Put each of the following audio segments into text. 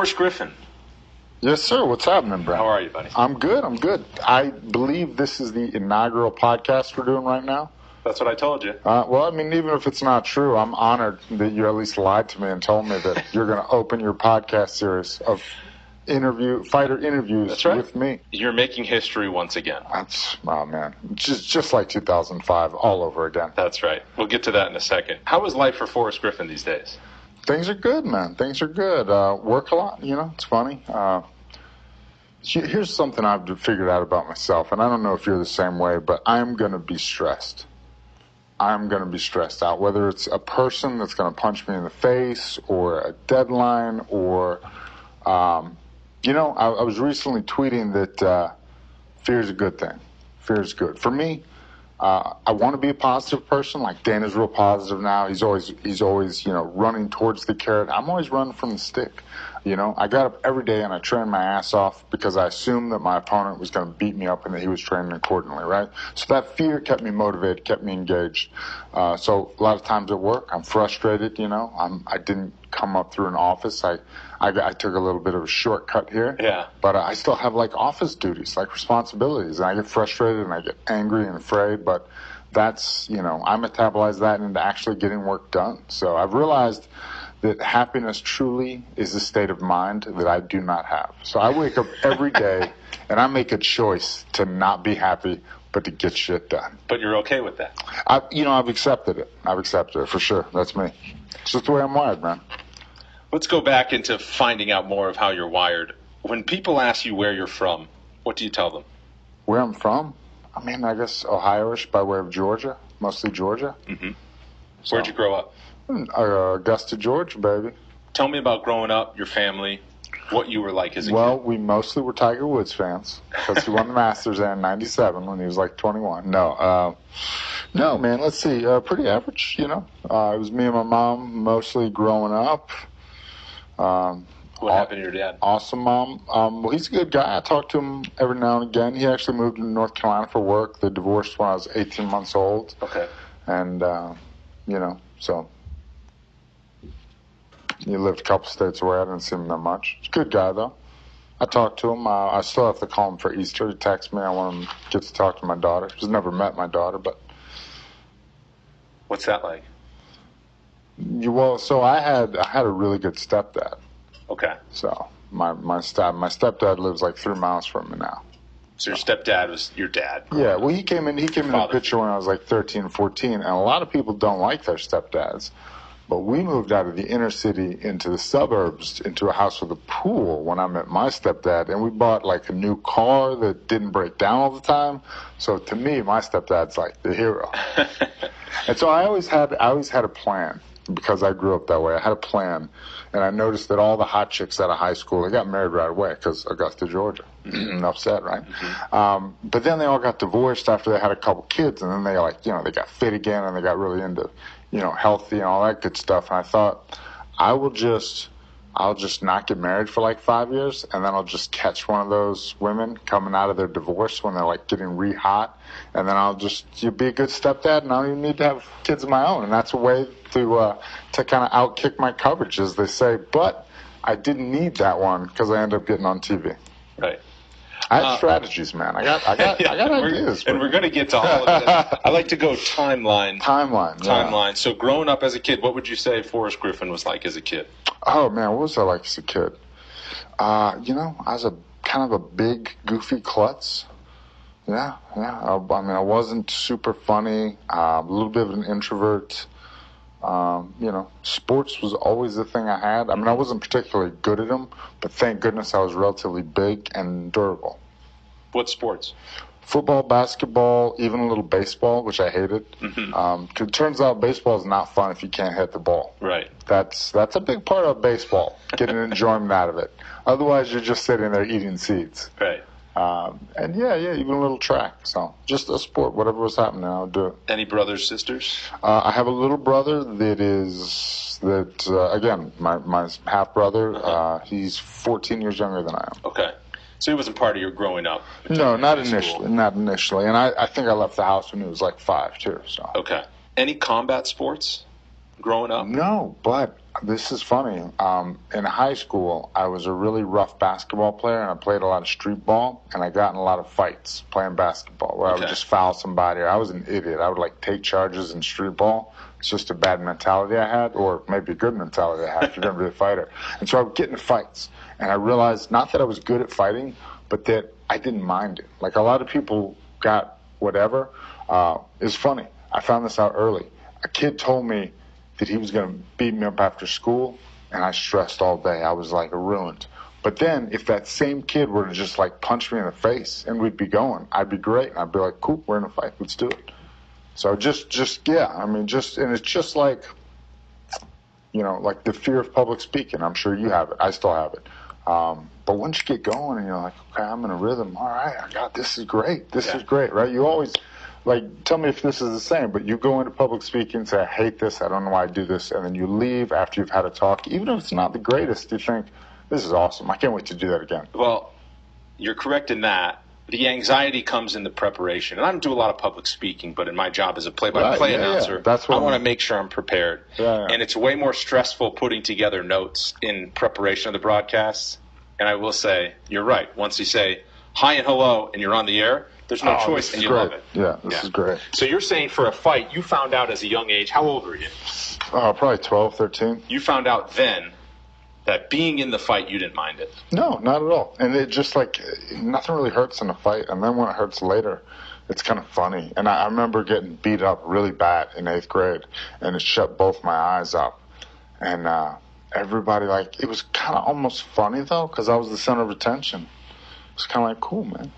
Forrest Griffin. Yes, sir. What's happening, Brent? How are you, buddy? I'm good. I believe this is the inaugural podcast we're doing right now. That's what I told you. Well, I mean, even if it's not true, I'm honored that you at least lied to me and told me that you're going to open your podcast series of fighter interviews That's right. with me. You're making history once again. Oh, man. Just like 2005, all over again. That's right. We'll get to that in a second. How is life for Forrest Griffin these days? Things are good, man. Things are good. Work a lot, it's funny. Here's something I've figured out about myself, and I don't know if you're the same way, but I'm going to be stressed. I'm going to be stressed out, whether it's a person that's going to punch me in the face or a deadline or, I was recently tweeting that fear is a good thing. Fear is good. For me, I want to be a positive person. Like Dana's real positive now. He's always, running towards the carrot. I'm always running from the stick. I got up every day and I trained my ass off because I assumed that my opponent was going to beat me up and that he was training accordingly, right? So that fear kept me motivated, kept me engaged. So a lot of times at work, I'm frustrated, I didn't come up through an office. I took a little bit of a shortcut here. Yeah. But I still have office duties, responsibilities, and I get frustrated and I get angry and afraid, but that's, I metabolize that into actually getting work done. So I've realized that happiness truly is a state of mind that I do not have. So I wake up every day and I make a choice to not be happy, but to get shit done. But you're okay with that? I've accepted it. I've accepted it for sure. That's me. It's just the way I'm wired, man. Let's go back into finding out more of how you're wired. When people ask you where you're from, what do you tell them? Where I'm from? I mean, I guess Ohio-ish by way of Georgia, mostly Georgia. Mm-hmm. Where'd you grow up? Augusta, Georgia, baby. Tell me about growing up, your family, what you were like as a kid. Well, we mostly were Tiger Woods fans because he won the Masters in '97 when he was 21. No, man, let's see. Pretty average, It was me and my mom mostly growing up. What happened to your dad? Awesome mom. Well, he's a good guy. I talk to him every now and again. He actually moved to North Carolina for work. They divorced when I was 18 months old. Okay. And, so he lived a couple states away. I didn't see him that much. He's a good guy, though. I talk to him. I still have to call him for Easter. He texts me. I want him to get to talk to my daughter. He's never met my daughter, but... What's that like? Well, so I had a really good stepdad. Okay. So my stepdad lives 3 miles from me now. So your stepdad was your dad? Yeah, well, he came in the picture when I was 13, 14, and a lot of people don't like their stepdads. But we moved out of the inner city into the suburbs, into a house with a pool when I met my stepdad, and we bought a new car that didn't break down all the time. So to me, my stepdad's the hero. And so I always had a plan. Because I grew up that way, I had a plan, and I noticed that all the hot chicks out of high school, they got married right away because Augusta, Georgia. Enough said, right? Mm-hmm. But then they all got divorced after they had a couple kids, and then they they got fit again, and they got really into, healthy and all that good stuff. And I thought, I'll just not get married for 5 years, and then I'll just catch one of those women coming out of their divorce when they're getting re-hot, and then I'll just be a good stepdad, and I don't even need to have kids of my own. And that's a way to kind of outkick my coverage, as they say. But I didn't need that one because I ended up getting on TV. Right. I have strategies, man. I got ideas. And we're going to get to all of this. I like to go timeline. Yeah. So growing up as a kid, what would you say Forrest Griffin was like as a kid? Oh, man, what was I like as a kid? I was a kind of a big, goofy klutz. Yeah. I wasn't super funny, a little bit of an introvert. Sports was always the thing I had. I wasn't particularly good at them, but thank goodness I was relatively big and durable. What sports? Football, basketball, even a little baseball, which I hated. Mm-hmm. It turns out baseball is not fun if you can't hit the ball. Right. That's a big part of baseball, getting enjoyment out of it. Otherwise, you're just sitting there eating seeds. Right. And even a little track. So just a sport, whatever was happening, I would do it. Any brothers, sisters? I have a little brother again, my half brother. Uh-huh. He's 14 years younger than I am. Okay. So he wasn't part of your growing up? No, not initially. And I think I left the house when he was 5 too. So. Okay. Any combat sports growing up? No, but This is funny. In high school, I was a really rough basketball player, and I played a lot of street ball, and I got in a lot of fights playing basketball where I would just foul somebody. I was an idiot. I would, like, take charges in street ball. It's just a bad mentality I had, or maybe a good mentality I had if you're going to be a fighter. And so I would get in fights, and I realized not that I was good at fighting, but that I didn't mind it. Like, a lot of people got whatever. It's funny. I found this out early. A kid told me that he was going to beat me up after school, and I stressed all day. I was, like, ruined. But then if that same kid were to just, like, punch me in the face and we'd be going, I'd be great. I'd be like, cool, we're in a fight. Let's do it. So yeah, I mean, and it's just like, like the fear of public speaking. I'm sure you have it. I still have it. But once you get going and you're like, okay, I'm in a rhythm. All right, this is great. This is great, right? You always, like, tell me if this is the same, but you go into public speaking and say, I hate this, I don't know why I do this, and then you leave after you've had a talk. Even if it's not the greatest, you think, this is awesome. I can't wait to do that again. Well, you're correct in that. The anxiety comes in the preparation. And I don't do a lot of public speaking, but in my job as a play-by-play announcer, I want to make sure I'm prepared. And it's way more stressful putting together notes in preparation of the broadcasts. And I will say, you're right. Once you say hi and hello and you're on the air, there's no choice, and you love it. Yeah, this is great. So you're saying for a fight, you found out as a young age. How old were you? Probably 12, 13. You found out then that being in the fight, you didn't mind it. No, not at all. And it just, like, nothing really hurts in a fight. And then when it hurts later, it's kind of funny. And I remember getting beat up really bad in 8th grade, and it shut both my eyes up. And everybody, like, it was kind of almost funny, though, because I was the center of attention. It was kind of like, cool, man.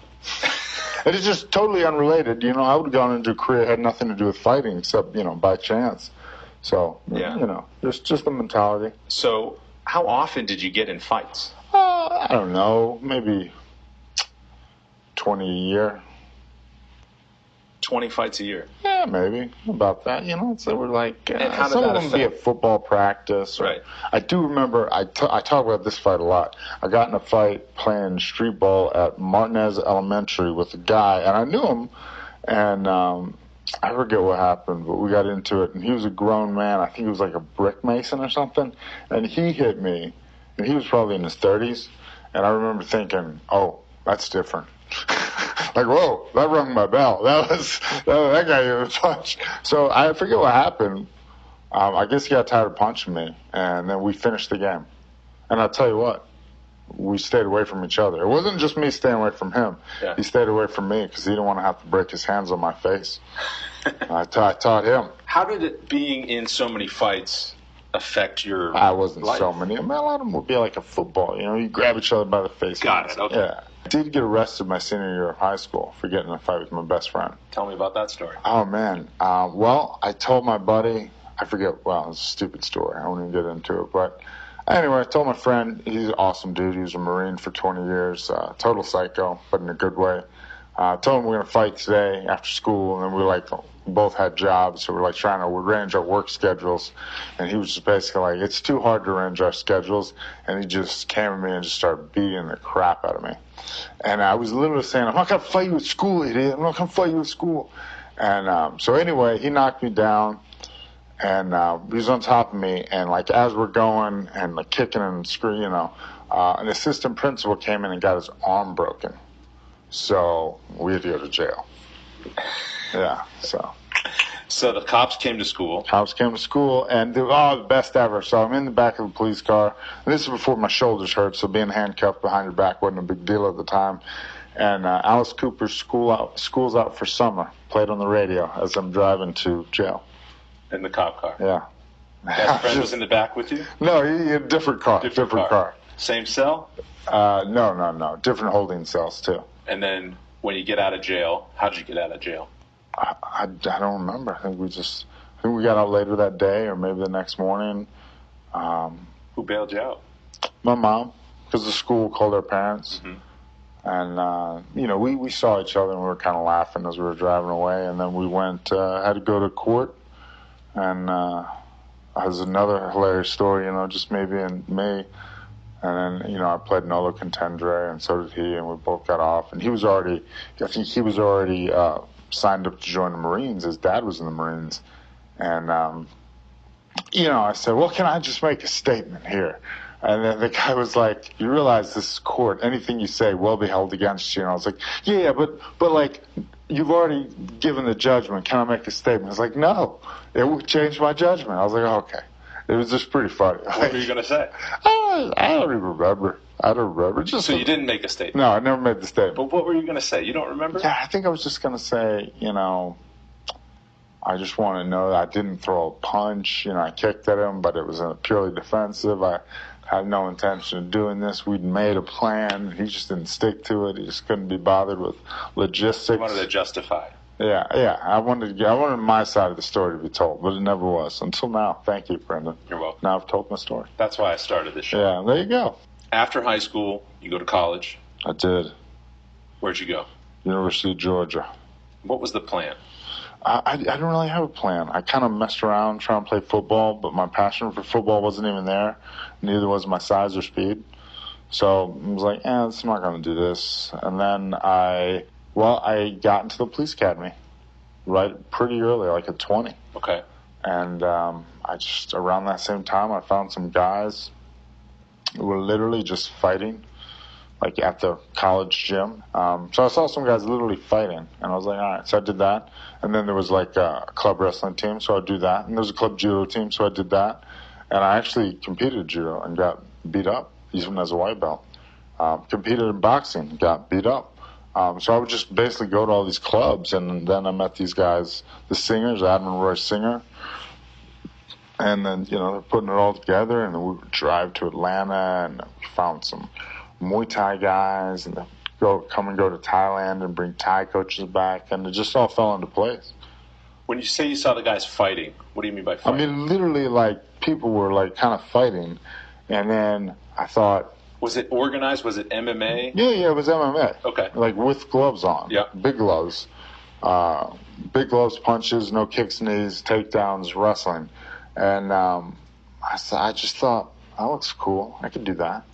And it's just totally unrelated. I would have gone into a career that had nothing to do with fighting except, by chance. So, it's just the mentality. So how often did you get in fights? I don't know, maybe 20 a year. 20 fights a year? Yeah, maybe. About that, So we're like, and how some did of that them affect? be at football practice. Right. I do remember, I talk about this fight a lot. I got in a fight playing street ball at Martinez Elementary with a guy, and I knew him, and I forget what happened, but we got into it, and he was a grown man. I think he was like a brick mason or something, and he hit me, and he was probably in his 30s, and I remember thinking, oh, that's different. Like, whoa, that rung my bell. That guy gave a punch. So I forget what happened. I guess he got tired of punching me, and then we finished the game. And I'll tell you what, we stayed away from each other. It wasn't just me staying away from him. Yeah. He stayed away from me because he didn't want to have to break his hands on my face. I taught him. How did it being in so many fights affect your I wasn't life? So many. I mean, a lot of them would be like a football. You grab each other by the face. Got it, okay. Yeah. I did get arrested my senior year of high school for getting in a fight with my best friend. Tell me about that story. Oh, man. Well, I told my buddy, I forget, well, it's a stupid story. I won't even get into it. But anyway, I told my friend, he's an awesome dude. He was a Marine for 20 years, total psycho, but in a good way. I told him we're going to fight today after school, and then we both had jobs, so we're trying to arrange our work schedules, and he was just basically like, it's too hard to arrange our schedules, and he just came at me and just started beating the crap out of me. And I was literally saying, I'm not going to fight you at school, idiot. I'm not going to fight you at school. And so anyway, he knocked me down, and he was on top of me, and as we're going and kicking and screwing, an assistant principal came in and got his arm broken. So we had to go to jail. Yeah, So the cops came to school. Cops came to school, and the best ever. So I'm in the back of the police car. And this is before my shoulders hurt, so being handcuffed behind your back wasn't a big deal at the time. And Alice Cooper's School's Out for Summer played on the radio as I'm driving to jail. In the cop car? Yeah. Best friend was in the back with you? No, he had a different car. Different car. Same cell? No. Different holding cells, too. And then when you get out of jail, how did you get out of jail? I don't remember. I think we got out later that day or maybe the next morning. Who bailed you out? My mom, because the school called our parents. Mm-hmm. And, we saw each other and we were kind of laughing as we were driving away. And then we had to go to court. And there's another hilarious story, just maybe in May. And then, I pled nolo contendere, and so did he, and we both got off. And he was already signed up to join the Marines. His dad was in the Marines. And I said, well, can I just make a statement here? And then the guy was like, you realize this is court. Anything you say will be held against you. And I was like, yeah, but like, you've already given the judgment. Can I make a statement? I was like, no, it would change my judgment. I was like, okay. It was just pretty funny. What were you going to say? I don't even remember. I don't remember. So you didn't make a statement? No, I never made the statement. But what were you going to say? You don't remember? Yeah, I think I was just going to say, I just want to know that I didn't throw a punch. I kicked at him, but it was purely defensive. I had no intention of doing this. We'd made a plan. He just didn't stick to it. He just couldn't be bothered with logistics. You wanted to justify. Yeah. I wanted my side of the story to be told, but it never was. Until now. Thank you, Brendan. You're welcome. Now I've told my story. That's why I started this show. Yeah, there you go. After high school, you go to college. I did. Where'd you go? University of Georgia. What was the plan? I didn't really have a plan. I kind of messed around trying to play football, but my passion for football wasn't even there. Neither was my size or speed. So I was like, I'm not going to do this. And then I got into the police academy pretty early, like at 20. Okay. And around that same time, I found some guys who were literally just fighting, like at the college gym. So I saw some guys literally fighting, and I was like, all right. So I did that. And then there was like a club wrestling team, so I'd do that. And there was a club judo team, so I did that. And I actually competed in judo and got beat up, even as a white belt. Competed in boxing, got beat up. So I would just basically go to all these clubs, and then I met these guys, the singers, Adam and Roy Singer. And then, they're putting it all together, and then we would drive to Atlanta, and we found some Muay Thai guys, and go to Thailand and bring Thai coaches back, and it just all fell into place. When you say you saw the guys fighting, what do you mean by fighting? I mean, literally, like, people were, like, kind of fighting, and then I thought... Was it organized? Was it MMA? Yeah, it was MMA. Okay. Like, with gloves on. Yeah. Big gloves. Big gloves, punches, no kicks, knees, takedowns, wrestling. And I just thought, that looks cool. I could do that.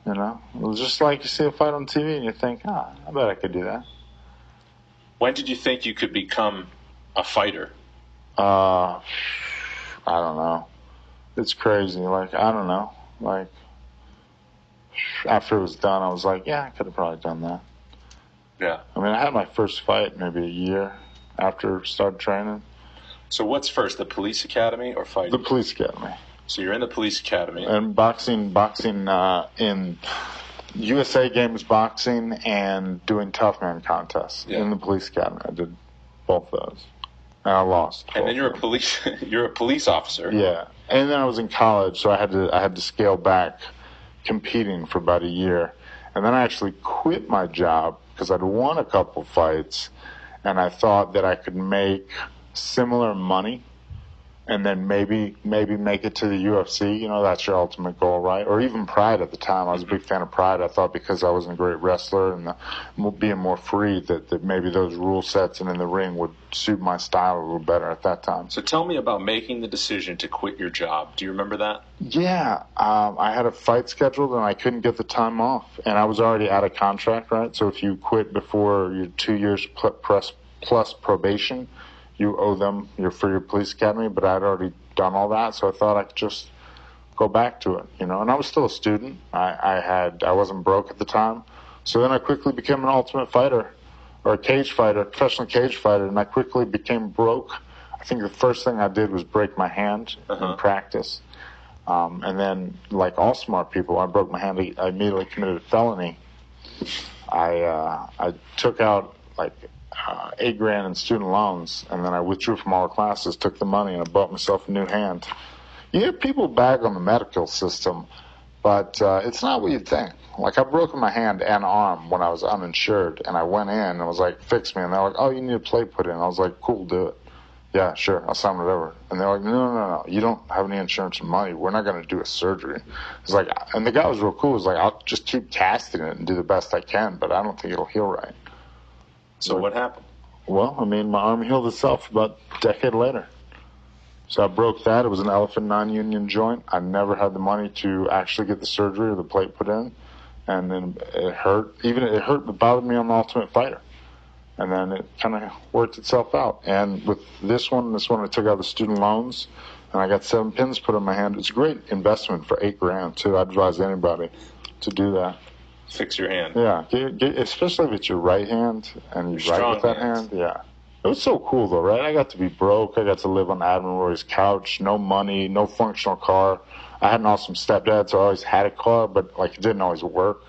It was just like you see a fight on TV and you think, I bet I could do that. When did you think you could become a fighter? I don't know. It's crazy. Like, I don't know. Like, after it was done, I was like, I could have probably done that. Yeah. I mean, I had my first fight maybe a year after I started training. So what's first, the police academy or fighting? The police academy. So you're in the police academy. And boxing in USA Games boxing and doing tough man contests in the police academy. I did both those. And I lost. And then you're a police officer. Yeah. And then I was in college, so I had to scale back competing for about a year. And then I actually quit my job because I'd won a couple fights, and I thought that I could make similar money and then maybe make it to the UFC. That's your ultimate goal, right? Or even Pride at the time. I was a big fan of Pride. I thought because I wasn't a great wrestler and being more free that maybe those rule sets and in the ring would suit my style a little better at that time. So tell me about making the decision to quit your job. Do you remember that? Yeah. I had a fight scheduled and I couldn't get the time off. And I was already out of contract, right? So if you quit before your 2 years plus probation, you owe them for your police academy, but I'd already done all that, so I thought I could just go back to it, And I was still a student. I wasn't broke at the time, so then I quickly became an ultimate fighter, or a cage fighter, professional cage fighter, and I quickly became broke. I think the first thing I did was break my hand in practice, and then, like all smart people, I broke my hand. I immediately committed a felony. I took out $8,000 in student loans, and then I withdrew from all the classes, took the money, and I bought myself a new hand. You hear people bag on the medical system, but it's not what you think. Like, I broke my hand and arm when I was uninsured, and I went in and was like, fix me, and they're like, oh, you need a plate put in. I was like, cool, do it. Yeah, sure, I'll sign it over. And they're like, no, you don't have any insurance or money. We're not going to do a surgery. It's like, and the guy was real cool. He was like, I'll just keep casting it and do the best I can, but I don't think it'll heal right. So what happened? Well, I mean, my arm healed itself about a decade later. So I broke that. It was an elephant non-union joint. I never had the money to actually get the surgery or the plate put in. And then it hurt. It bothered me on the Ultimate Fighter. And then it kind of worked itself out. And with this one I took out the student loans. and I got 7 pins put in my hand. It's a great investment for $8,000 too. I'd advise anybody to do that. Fix your hand. Yeah, especially if it's your right hand and you write with that hand. Yeah. It was so cool though, right? I got to be broke. I got to live on Admiral Roy's couch. No money, no functional car. I had an awesome stepdad, so I always had a car, but like it didn't always work.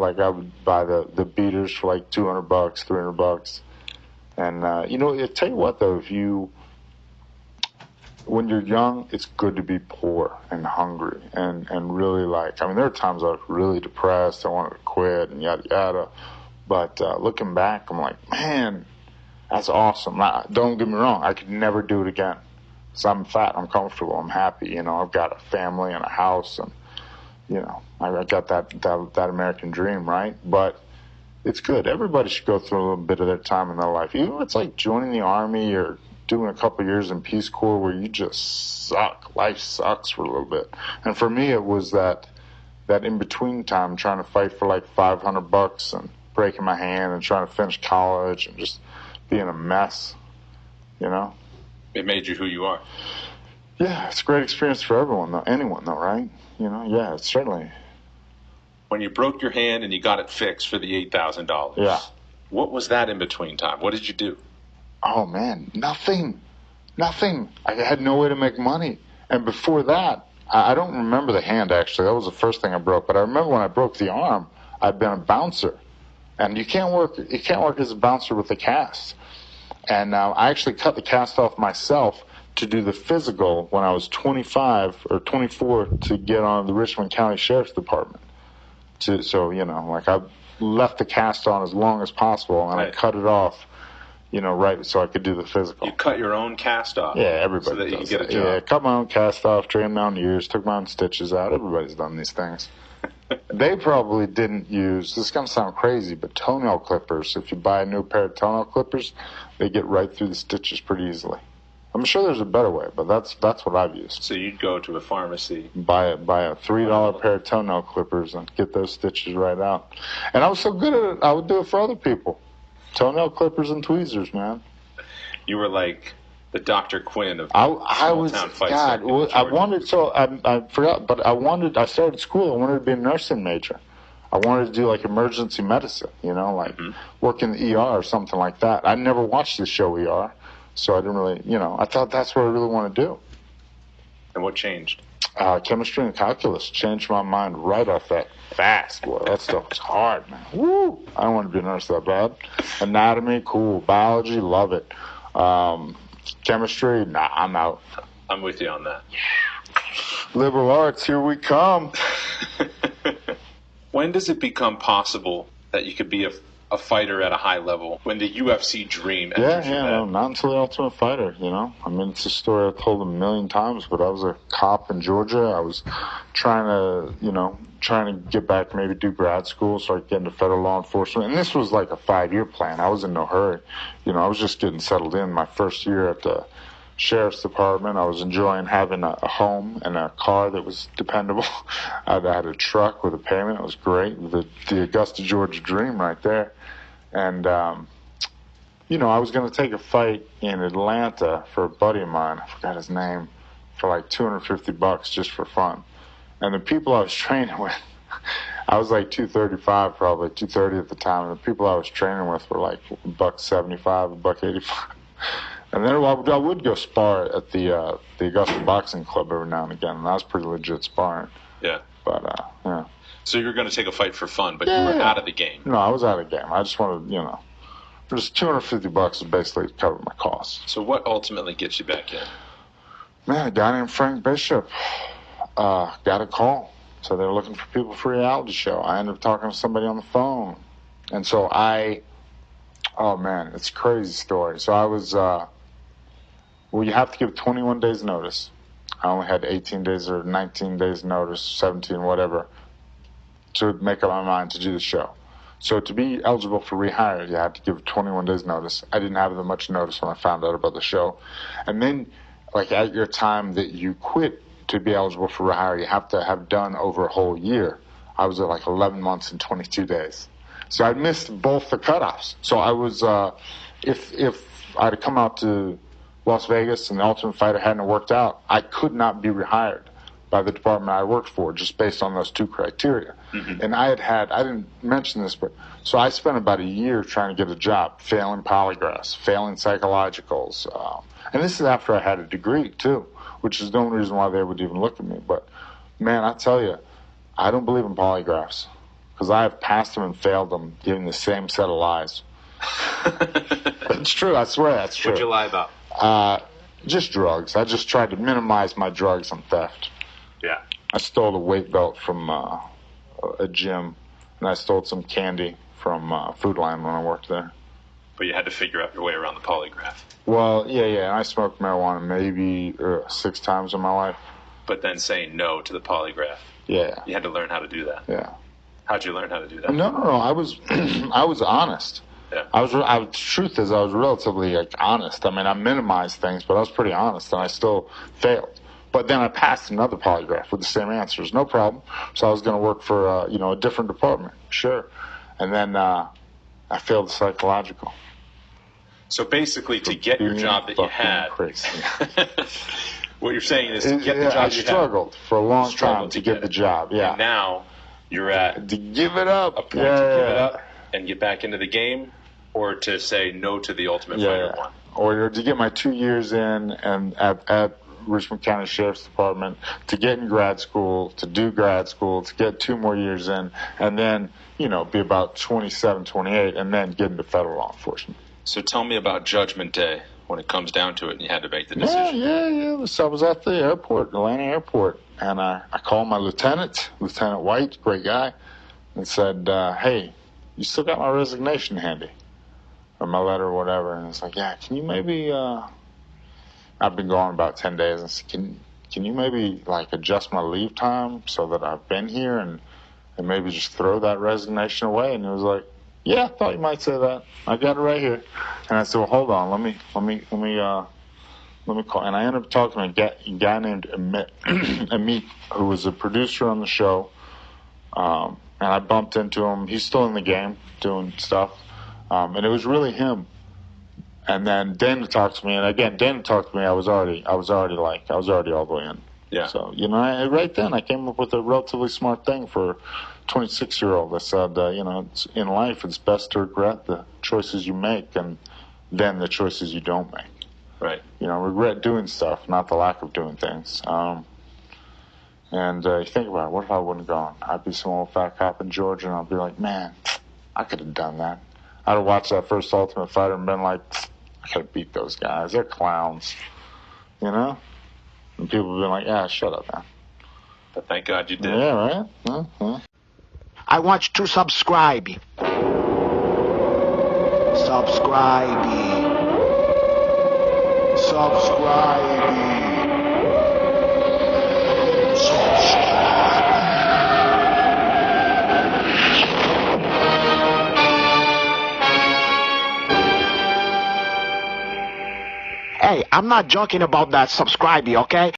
Like I would buy the beaters for like $200, $300. And, I tell you what though, when you're young, it's good to be poor and hungry and really there are times I was really depressed. I wanted to quit and yada, yada. But looking back, I'm like, man, that's awesome. Don't get me wrong. I could never do it again. So I'm fat. I'm comfortable. I'm happy. I've got a family and a house and, I got that American dream, right? But it's good. Everybody should go through a little bit of their time in their life. Even if it's like joining the Army or doing a couple of years in Peace Corps where you just suck. Life sucks for a little bit. And for me, it was that in-between time trying to fight for like $500 and breaking my hand and trying to finish college and just being a mess, It made you who you are. Yeah, it's a great experience for anyone though, right? Yeah, it's certainly. When you broke your hand and you got it fixed for the $8,000. Yeah. What was that in between time? What did you do? Oh man, nothing. I had no way to make money. And before that, I don't remember the hand actually. That was the first thing I broke. But I remember when I broke the arm, I'd been a bouncer. And you can't work as a bouncer with a cast. And I actually cut the cast off myself to do the physical when I was 25 or 24 to get on the Richmond County Sheriff's Department. I left the cast on as long as possible, and right. I cut it off, right so I could do the physical. You cut your own cast off? Yeah, everybody so that does you can get a job. Yeah, cut my own cast off, trained my own ears, took my own stitches out. Everybody's done these things. They probably didn't use, this is going to sound crazy, but toenail clippers. If you buy a new pair of toenail clippers, they get right through the stitches pretty easily. I'm sure there's a better way, but that's what I've used. So you'd go to a pharmacy, buy a $3 pair of toenail clippers and get those stitches right out. And I was so good at it, I would do it for other people. Toenail clippers and tweezers, man. You were like the Dr. Quinn of I was fights. God. I wanted I forgot, but I started school. I wanted to be a nursing major. I wanted to do like emergency medicine, work in the ER or something like that. I never watched the show ER. So I didn't really, I thought that's what I really want to do. And what changed? Chemistry and calculus changed my mind right off that fast, boy. That stuff was hard, man. Woo! I don't want to be a nurse that bad. Anatomy, cool. Biology, love it. Chemistry, nah, I'm out. I'm with you on that. Liberal arts, here we come. When does it become possible that you could be a fighter at a high level when the UFC dream enters your head? No, not until the Ultimate Fighter, I mean, it's a story I've told a million times, but I was a cop in Georgia. I was trying to get back, maybe do grad school so I could get into federal law enforcement. And this was like a 5-year plan. I was in no hurry. I was just getting settled in my first year at the Sheriff's Department. I was enjoying having a home and a car that was dependable. I had a truck with a payment. It was great. The Augusta, Georgia dream right there. And, I was going to take a fight in Atlanta for a buddy of mine. I forgot his name. For like $250 just for fun. And the people I was training with, I was like 235 probably, 230 at the time. And the people I was training with were like $175, $185. And then I would go spar at the Augusta Boxing Club every now and again, and that was pretty legit sparring. Yeah. But, yeah. So you were going to take a fight for fun, but you were out of the game. No, I was out of the game. I just wanted, just $250 is basically to cover my costs. So what ultimately gets you back in? Man, a guy named Frank Bishop got a call. So they were looking for people for a reality show. I ended up talking to somebody on the phone. And so oh man, it's a crazy story. So I was, you have to give 21 days notice. I only had 18 days or 19 days notice, 17, whatever, to make up my mind to do the show. So to be eligible for rehire, you had to give 21 days notice. I didn't have that much notice when I found out about the show. And then, like, at your time that you quit to be eligible for rehire, you have to have done over a whole year. I was at like 11 months and 22 days. So I'd missed both the cutoffs. So I was, if I'd come out to Las Vegas and the Ultimate Fighter hadn't worked out, I could not be rehired by the department I worked for just based on those two criteria. Mm-hmm. And I didn't mention this, but so I spent about a year trying to get a job, failing polygraphs, failing psychologicals. And this is after I had a degree, too, which is the only reason why they would even look at me. But, man, I tell you, I don't believe in polygraphs because I have passed them and failed them giving the same set of lies. It's true. I swear that's true. What'd you lie about? Just drugs. I just tried to minimize my drugs and theft. Yeah. I stole a weight belt from a gym, and I stole some candy from Food Line when I worked there. But you had to figure out your way around the polygraph. Well, yeah. And I smoked marijuana maybe 6 times in my life. But then saying no to the polygraph. Yeah. You had to learn how to do that. Yeah. How'd you learn how to do that? No. I was honest. Yeah. The truth is, I was relatively honest. I mean, I minimized things, but I was pretty honest, and I still failed. But then I passed another polygraph with the same answers, no problem. So I was going to work for a different department, sure. And then I failed the psychological. So basically, to get your job that you had, what you're saying is to get the job I struggled for a long time to get the job. Yeah. And now you're at to give it up. A point to give it up and get back into the game, or to say no to the Ultimate Fighter one, or to get my 2 years in and at Richmond County Sheriff's Department, to get in grad school, to do grad school, to get 2 more years in, and then, be about 27, 28, and then get into federal law enforcement. So tell me about Judgment Day when it comes down to it and you had to make the decision. Yeah. So I was at the airport, Atlanta airport, and I called my Lieutenant White, great guy, and said, hey, you still got my resignation handy? Or my letter or whatever. And it's like, yeah, can you maybe... I've been gone about 10 days. And said, can you maybe adjust my leave time so that I've been here and maybe just throw that resignation away? And he was like, yeah, I thought you might say that. I got it right here. And I said, well, hold on, let me call. And I ended up talking to a guy named Amit, who was a producer on the show. And I bumped into him. He's still in the game doing stuff. And it was really him. And then Dana talked to me, and again, Dana talked to me. I was already all the way in. Yeah. So right then I came up with a relatively smart thing for a 26-year-old. I said, in life it's best to regret the choices you make and then the choices you don't make. Right. Regret doing stuff, not the lack of doing things. And you think about it. What if I wouldn't have gone? I'd be some old fat cop in Georgia, and I'd be like, man, I could have done that. I'd have watched that first Ultimate Fighter and been like, I could have beat those guys. They're clowns, And people would be like, yeah, shut up, man. But thank God you did. Yeah, right? Uh-huh. I want you to subscribe. Hey, I'm not joking about that subscribing, okay?